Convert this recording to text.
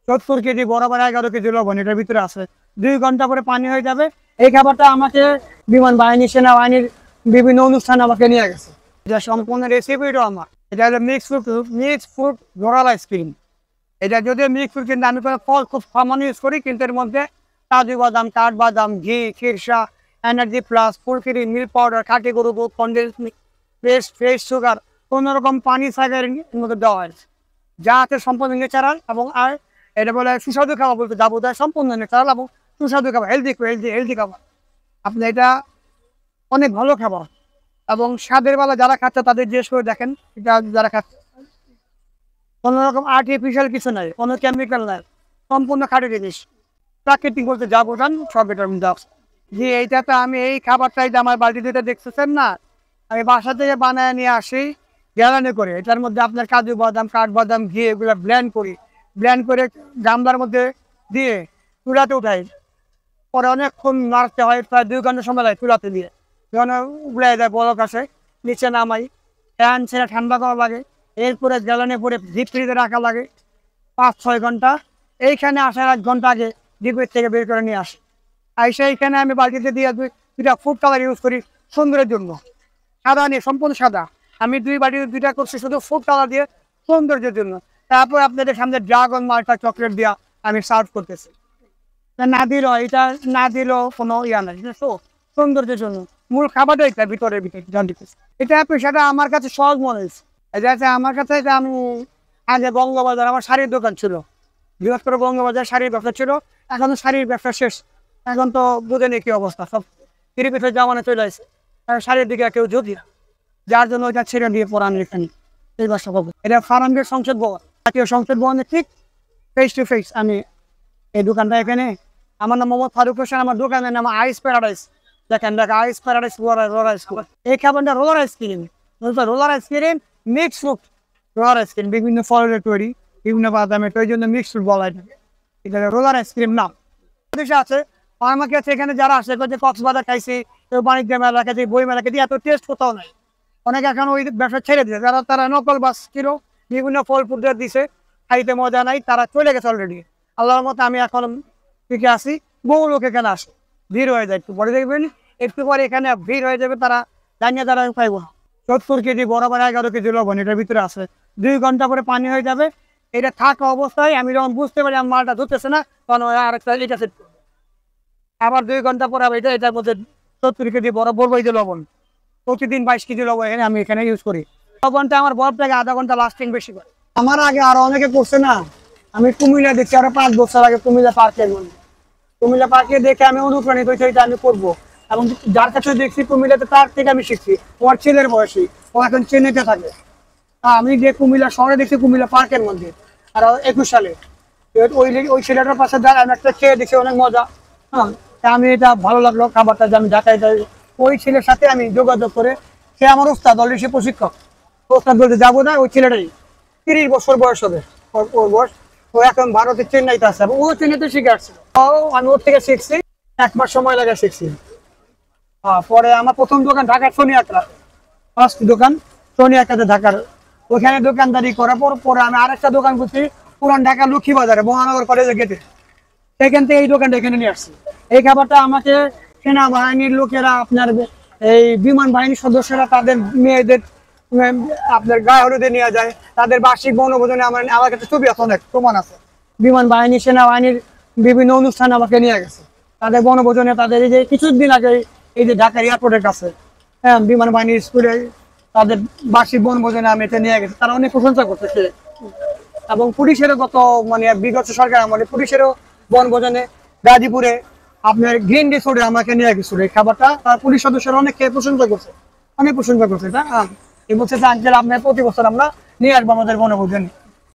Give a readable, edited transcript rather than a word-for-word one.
70 KG বরাবর 11 KG লবণ এটার ভিতরে আছে। 2 ঘন্টা পরে পানি হয়ে যাবে। এই খাবারটা আমাকে বিমান বাহিনী, সেনাবাহিনীর বিভিন্ন অনুষ্ঠানে আমাকে নিয়ে গেছে। এটা সম্পূর্ণ রেসিপিটা আমার। এটা হলো মিক্স ফ্রুট রোলার আইসক্রিম। এটা যদিও মিক্স ফ্রুট, কিন্তু আমি কোনো ফল খুব সামান্য ইউজ করি, কিন্তু এর মধ্যে কাজু বাদাম, কাঠবাদাম, ঘি, খিরসা, এনার্জি প্লাস, ফুলকিরি, মিল্ক পাউডার, খাঁটি গরু দুধ, কনডেন্স পেস্ট, ফ্রেশ সুগার, কোনো রকম পানি সাইকের মধ্যে দেওয়া হয়েছে, যা আছে সম্পূর্ণ ন্যাচারাল। এবং আর এটা বলে সুস্বাদু খাবার বলতে যা বোধ হয়, সম্পূর্ণ ন্যাচারাল এবং সুস্বাদু খাবার, হেলদি খাবার। আপনি এটা অনেক ভালো খাবার। এবং স্বাদের বেলা যারা খাচ্ছে তাদের জিজ্ঞেস করে দেখেন, এটা যারা খাচ্ছে কোনো রকম আর্টিফিশিয়াল কিছু নাই, কোনো কেমিক্যাল নাই, সম্পূর্ণ খাঁটি জিনিস, প্রাকৃতিক বলতে যা বোঝান সব এটার মধ্যে আছে। জি, এইটাতে আমি এই খাবারটাই যে আমার বাড়িতে দেখতেছেন না, আমি বাসা থেকে বানায় নিয়ে আসি গ্যালানে করে। এটার মধ্যে আপনার কাজু বাদাম, কাঠবাদাম, ঘি এগুলো ব্লেন্ড করে গামলার মধ্যে দিয়ে চুলাতে উঠাই। পরে অনেকক্ষণ নাড়তে হয়, প্রায় 2 ঘন্টা সময় লাগে চুলাতে দিয়ে। যখন উড়ে যায় বলক আসে, নিচে নামাই, ফ্যান ছেড়ে ঠান্ডা করা লাগে। এরপরে গ্যালানে পরে ডিপ ফ্রিজে রাখা লাগে 5-6 ঘন্টা। এইখানে আসার 1 ঘন্টা আগে ডিপের থেকে বের করে নিয়ে আসি। আর সেইখানে আমি বালতিতে দিয়ে 2টা ফুড কালার ইউজ করি সুন্দরের জন্য। সাদা নিয়ে, সম্পূর্ণ সাদা। আমি 2 বাটিতে 2টা করছি শুধু ফুড কালার দিয়ে সৌন্দর্যের জন্য। তারপর আপনাদের সামনে ড্রাগন মাল্টা চকলেট দিয়া আমি সার্ভ করতেছি। না দিলেও কোনো ইয়া নাই, তো সৌন্দর্যের জন্য মূল খাবারটা এটা ভিতরে জানতেছি। এটা পেশাটা আমার কাছে সহজ মনে হয়েছে। এটা আছে আমার কাছে। এটা আমি আগে বঙ্গবাজার আমার শাড়ির দোকান ছিল, বৃহত্তর বঙ্গবাজার শাড়ির ব্যবসা ছিল। এখন তো শাড়ির ব্যবসা শেষ, এখন তো বুঝেনি কি অবস্থা, সব তিরিপিঠের জামানে চলে আসে, শাড়ির দিকে কেউ যদি, যার জন্য ওইটা ছেড়ে দিয়ে পড়ান এখানে এই ব্যবসা করবো। এটা ফার্মের সংসদ ভবন, জাতীয় সংসদ ভবনের ঠিক ফেস টু ফেস আমি এই দোকানটা। এখানে আমার নাম মোহাম্মদ ফারুক হোসেন, আমার দোকানের নাম আইস প্যারাডাইস। দেখেন আইস প্যারাডাইস রোলার আইসক্রিম। এই খাবারটা roller ice cream, mix fruit roller ice cream, বিভিন্ন ফলের তৈরি, বিভিন্ন বাদামের তৈরি, জন্য মিক্স ফ্রুট বলা হয়। এটা রোলার আইসক্রিম নাম দেশে আছে। আমাকে আছে এখানে যারা আসে কক্সবাজার খাইছি, কেউ বাণিজ্য মেলা খাইছি, বই মেলা খাইছি, এত টেস্ট কোথাও নাই। অনেকে এখন ওই ব্যবসা ছেড়ে দিয়েছে, তারা নকল বাস ছিল, বিভিন্ন ফল ফুট দিছে, খাইতে মজা নাই, তারা চলে গেছে অলরেডি। আল্লাহর মতো আমি এখন টিকে আসি। বহু লোক এখানে আসে, ভিড় হয়ে যায়। একটু পরে দেখবেন, একটু পরে এখানে ভিড় হয়ে যাবে, তারা জানিয়ে তারা পাইব না। 70 কেজি বরাবর 11 কেজি লবণ এটার ভিতরে আছে। 2 ঘন্টা পরে পানি হয়ে যাবে। এটা থাকা অবস্থায় আমি যখন বুঝতে পারি আমার মালটা ধরতেছে না, তখন আরেকটা এটা সেট করবো। আবার 2 ঘন্টা পরে এটার মধ্যে 70 কেজি বরাবর এই যে লবণ, প্রতিদিন 22 কেজি লবণ আমি এখানে ইউজ করি। লবণটা আমার বরফ থেকে আধা ঘন্টা লাস্টিং বেশি করে। আমার আগে আরো অনেকে করছে না, আমি কুমিল্লা দেখছি আরো 5 বছর আগে কুমিল্লা পার্কে দেখে আমি অনুপ্রাণিত হয়েছি, এটা আমি করবো। এবং যার কাছে দেখছি কুমিল্লাতে, তার থেকে আমি শিখছি। আমার ছেলের বয়সী, ও এখন চেন্নাইতে থাকে। আমি যে কুমিল্লা শহরে দেখছি, কুমিল্লা পার্কের মধ্যে, আর 21 সালে ওই ছেলেটার পাশে আমি একটা খেয়ে দেখছি, অনেক মজা। হ্যাঁ, আমি এটা ভালো লাগলো খাবারটা, যে আমি ঢাকায় যাই। ওই ছেলের সাথে আমি যোগাযোগ করে, সে আমার ওস্তাদ, অলরেডি সে প্রশিক্ষক। ওস্তাদ বলতে যাবো না, ওই ছেলেটাই 30 বছর বয়স হবে ওর বয়স। ও এখন ভারতের চেন্নাইতে আছে, ও চেন্নাইতে শিখে আসছিল। আমি ওর থেকে শিখছি, 1 মাস সময় লাগে শিখছি। পরে আমার প্রথম দোকান ঢাকার সোনিয়াকড়া, ফার্স্ট দোকান সোনিয়াকড়াতে ঢাকার, ওখানে দোকানদারি করার পরে আমি আরেকটা দোকান করছি পুরান ঢাকা লক্ষ্মী বাজারে, মহানগর কলেজের গেটে। সেখান থেকে এই দোকানটা এখানে নিয়ে আসছি। এই খাবারটা আমাকে সেনাবাহিনীর লোকেরা, আপনার এই বিমান বাহিনীর সদস্যরা তাদের মেয়েদের আপনার গায়ে হলুদে নিয়ে যায়, তাদের বার্ষিক বনভোজনে আমার কাছে ছবি আছে, অনেক প্রমাণ আছে। বিমান বাহিনী, সেনাবাহিনীর বিভিন্ন অনুষ্ঠানে আমাকে নিয়ে গেছে, তাদের বনভোজনে। তাদের এই যে কিছুদিন আগে এই যে ঢাকা এয়ারপোর্টের কাছে, হ্যাঁ, বিমান বাহিনীর স্কুলে তাদের বার্ষিক বনভোজনে আমি এটা নিয়ে গেছি। তারা অনেক প্রশংসা করতেছে। এবং পুলিশেরও বিগত সরকার আমলে পুলিশেরও বনভোজনে গাজীপুরে আপনার গ্রিন রিসোর্টে আমাকে নিয়ে গেছিল এই খাবারটা। তার পুলিশ সদস্যরা অনেক প্রশংসা করছে, অনেক প্রশংসা করছে। এটা এই বছর আঙ্কেল আপনার প্রতি বছর আমরা নিয়ে আসবো আমাদের বনভোজনে।